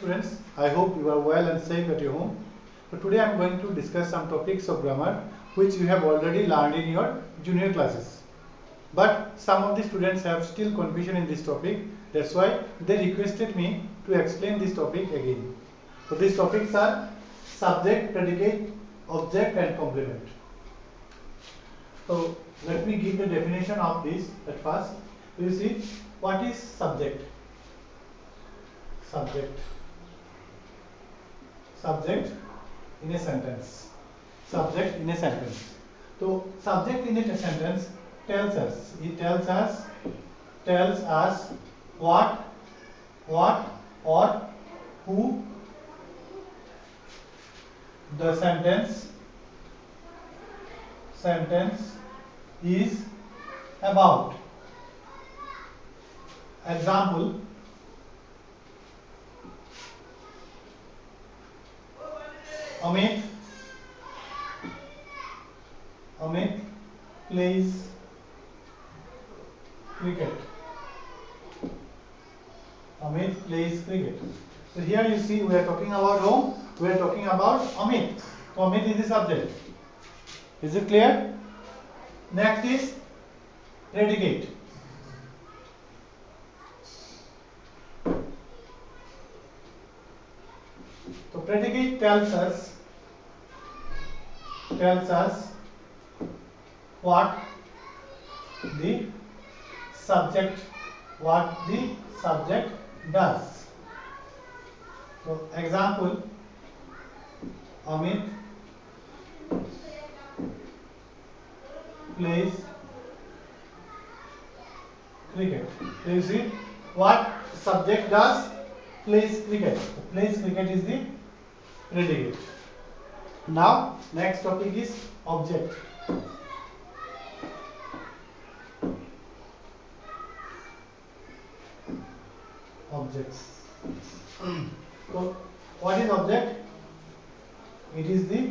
students, I hope you are well and safe at your home. So today I am going to discuss some topics of grammar which you have already learned in your junior classes. But some of the students have still confusion in this topic. That's why they requested me to explain this topic again. So these topics are subject, predicate, object and complement. So let me give the definition of this at first. You see, what is subject? Subject in a sentence. Subject in a sentence. So subject in a sentence tells us what or who the sentence is about. Example: Amit plays cricket. Amit plays cricket. So here you see we are talking about whom? We are talking about Amit. So Amit is the subject. Is it clear? Next is predicate. So predicate tells us what the subject does. So example: Amit plays cricket. So you see what subject does? Plays cricket. Plays cricket is the predicate. Now next topic is object. Objects. So what is object? It is the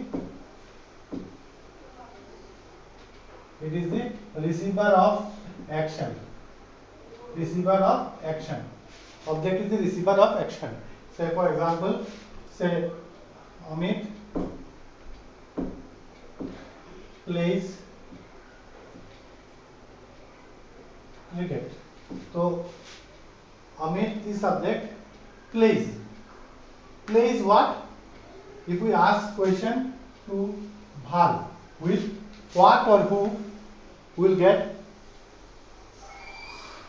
receiver of action. Object is the receiver of action. Say for example, say Amit plays cricket. So Amit is subject, plays what? If we ask question to verb with what or who, will get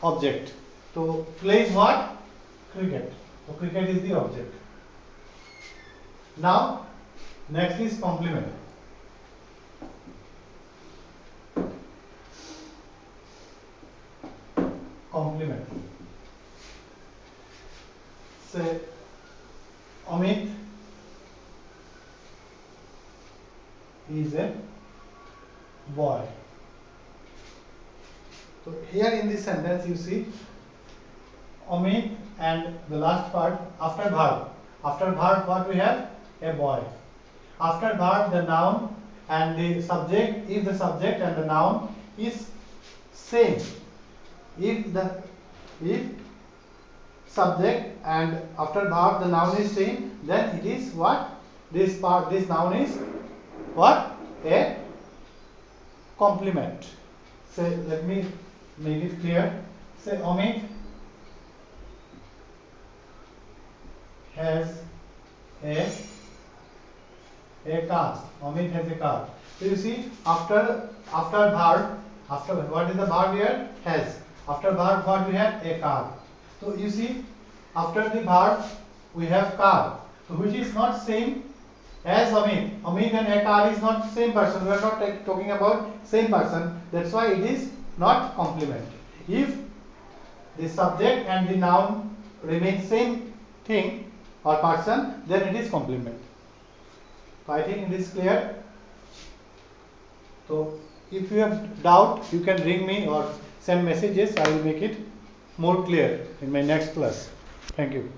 object. So plays what? Cricket. So cricket is the object. Now next is complement. Say Amit is a boy. So here in this sentence you see Amit and the last part after verb. After verb what we have? A boy. After verb the noun and the subject, if the subject and the noun is same. If subject and after verb the noun is same, then it is what? This noun is what? A complement. Say, let me make it clear. Say Amit has a car. Amit has a car. So you see after verb, after what is the verb here? Has. After verb what we have? A car. So you see after the verb we have car. So which is not same as Amit. Amit and a car is not same person. We are not talking about same person. That's why it is not complement. If the subject and the noun remain same thing or person, then it is complement. So I think it is clear. So if you have doubt, you can ring me or send messages. I will make it more clear in my next class. Thank you.